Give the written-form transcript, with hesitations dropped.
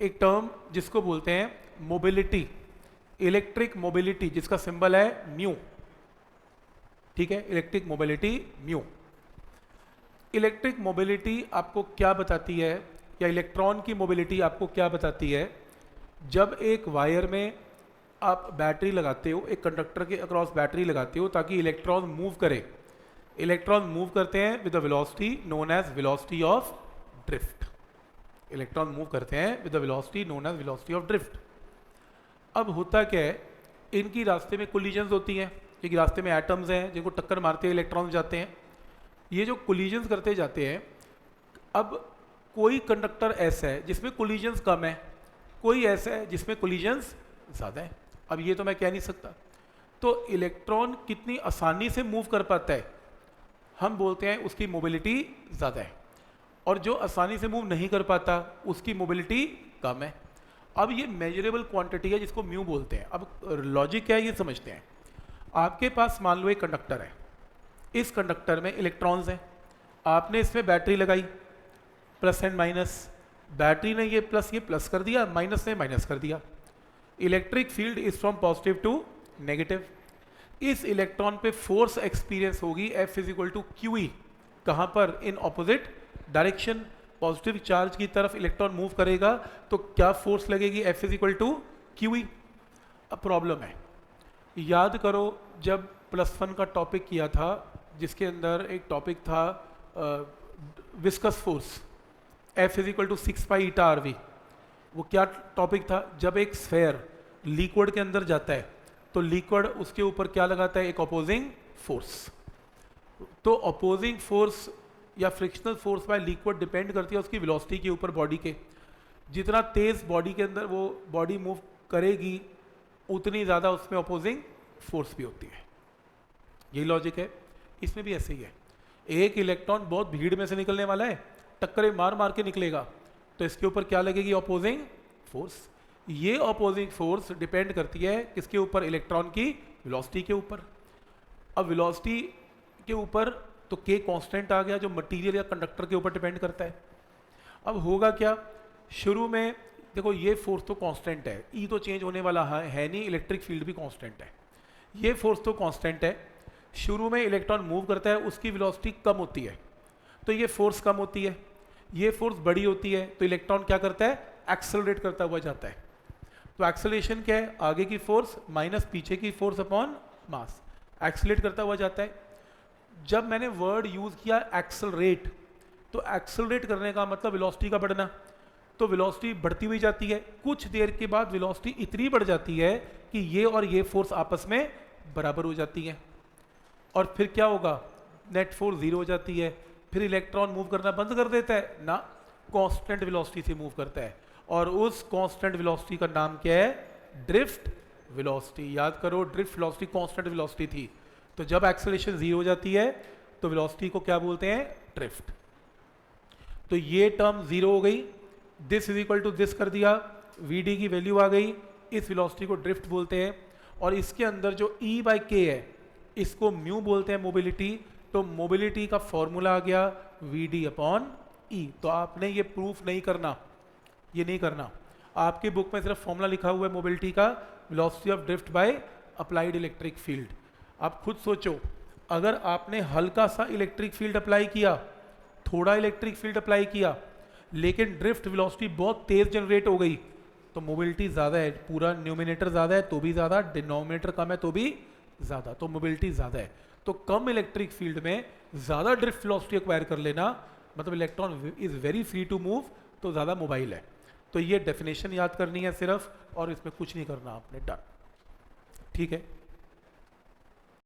एक टर्म जिसको बोलते हैं मोबिलिटी, इलेक्ट्रिक मोबिलिटी, जिसका सिंबल है म्यू। ठीक है, electric mobility mu. Electric mobility आपको क्या बताती है, या इलेक्ट्रॉन की मोबिलिटी आपको क्या बताती है? जब एक वायर में आप बैटरी लगाते हो, एक कंडक्टर के अक्रॉस बैटरी लगाते हो ताकि इलेक्ट्रॉन मूव करे। इलेक्ट्रॉन मूव करते हैं with the velocity known as velocity of drift. Electron move करते हैं with the velocity known as velocity of drift. अब होता क्या है, इनकी रास्ते में कोलिजन्स होती हैं, क्योंकि रास्ते में एटम्स हैं जिनको टक्कर मारते हुए इलेक्ट्रॉन्स जाते हैं। ये जो कोलिजन्स करते जाते हैं, अब कोई कंडक्टर ऐसा है जिसमें कोलिजन्स कम है, कोई ऐसा है जिसमें कोलिजन्स ज़्यादा है। अब ये तो मैं कह नहीं सकता। तो इलेक्ट्रॉन कितनी आसानी से मूव कर पाता है, हम बोलते हैं उसकी मोबिलिटी ज़्यादा है, और जो आसानी से मूव नहीं कर पाता उसकी मोबिलिटी कम है। अब ये मेजरेबल क्वांटिटी है जिसको म्यू बोलते हैं। अब लॉजिक क्या है ये समझते हैं। आपके पास मान लो एक कंडक्टर है, इस कंडक्टर में इलेक्ट्रॉन्स हैं, आपने इसमें बैटरी लगाई, प्लस एंड माइनस, बैटरी ने ये प्लस कर दिया, माइनस ने माइनस कर दिया। Electric field is from positive to negative. इस इलेक्ट्रॉन पे फोर्स एक्सपीरियंस होगी F is equal to Q E. कहाँ पर? In opposite direction. Positive charge की तरफ इलेक्ट्रॉन मूव करेगा तो क्या फोर्स लगेगी? F is equal to Q E. अब प्रॉब्लम है, याद करो जब +1 का टॉपिक किया था, जिसके अंदर एक टॉपिक था viscous force, F is equal to 6 pi eta R V. वो क्या टॉपिक था? जब एक स्फेयर लिक्विड के अंदर जाता है तो लिक्विड उसके ऊपर क्या लगाता है? एक अपोजिंग फोर्स। तो अपोजिंग फोर्स या frictional force by liquid depend करती है उसकी वेलोसिटी के ऊपर, बॉडी के। जितना तेज बॉडी के अंदर वो बॉडी मूव करेगी उतनी ज़्यादा उसमें अपोजिंग फोर्स भी होती है। यही लॉजिक है, इसमें भी ऐसे ही है। एक इलेक्ट्रॉन बहुत भीड़ में से निकलने वाला है, टक्करें मार मार के निकलेगा, तो इसके ऊपर क्या लगेगी? Opposing force. ये अपोजिंग फोर्स डिपेंड करती है किसके ऊपर? इलेक्ट्रॉन की वेलोसिटी के ऊपर। अब वेलोसिटी के ऊपर तो K कांस्टेंट आ गया, जो मटेरियल या कंडक्टर के ऊपर डिपेंड करता है। अब होगा क्या, शुरू में देखो ये फोर्स तो कांस्टेंट है, E तो चेंज होने वाला है नहीं, इलेक्ट्रिक फील्ड भी कांस्टेंट है। ये फोर्स तो कांस्टेंट है, शुरू में इलेक्ट्रॉन मूव करता है, उसकी वेलोसिटी कम होती है तो ये फोर्स कम होती है। ये फोर्स बड़ी होती है तो इलेक्ट्रॉन क्या करता है? एक्सेलरेट करता हुआ जाता है। तो एक्सेलरेशन क्या है? आगे की फोर्स माइनस पीछे की फोर्स अपॉन मास, एक्सेलरेट करता हुआ जाता है। जब मैंने वर्ड यूज किया एक्सेलरेट, तो एक्सेलरेट करने का मतलब वेलोसिटी का बढ़ना, तो वेलोसिटी बढ़ती हुई जाती है। कुछ देर के बाद वेलोसिटी इतनी बढ़ जाती है कि ये और ये फोर्स आपस में बराबर हो जाती है, और फिर क्या होगा? नेट फोर्स 0 हो जाती है। फिर इलेक्ट्रॉन मूव करना बंद कर देता है ना, कांस्टेंट वेलोसिटी से मूव करता है, और उस कांस्टेंट वेलोसिटी का नाम क्या है? Drift velocity. याद करो, ड्रिफ्ट वेलोसिटी कांस्टेंट वेलोसिटी थी, तो जब एक्सेलरेशन 0 हो जाती है तो वेलोसिटी को क्या बोलते हैं? ड्रिफ्ट। तो ये टर्म 0 हो गई, this is equal to this कर दिया, Vd की वैल्यू आ गई, इस वेलोसिटी को ड्रिफ्ट बोलते हैं। और इसके अंदर जो E/K है इसको म्यू बोलते हैं, मोबिलिटी। तो मोबिलिटी का फॉर्मूला आ गया Vd/E। तो आपने ये प्रूफ नहीं करना, ये नहीं करना। आपकी बुक में सिर्फ फॉर्मूला लिखा हुआ है मोबिलिटी का, velocity of drift by applied electric field. आप खुद सोचो, अगर आपने हल्का सा इलेक्ट्रिक फील्ड अप्लाई किया, थोड़ा इलेक्ट्रिक फील्ड अप्लाई किया, लेकिन ड्रिफ्ट वेलोसिटी बहुत तेज जनरेट हो गई, तो मोबिलिटी ज़्यादा है। पूरा न्यूमिनेटर ज़्यादा है तो भी ज़्यादा, डिनोमिनेटर कम है तो भी ज़्यादा, तो मोबिलिटी ज़्यादा है। तो कम इलेक्ट्रिक फील्ड में ज़्यादा ड्रिफ्ट वेलोसिटी एक्वायर कर लेना, मतलब electron is very free to move, तो ज़्यादा मोबाइल है। तो ये डेफिनेशन याद करनी है सिर्फ, और इसमें कुछ नहीं करना आपने, डन। ठीक है।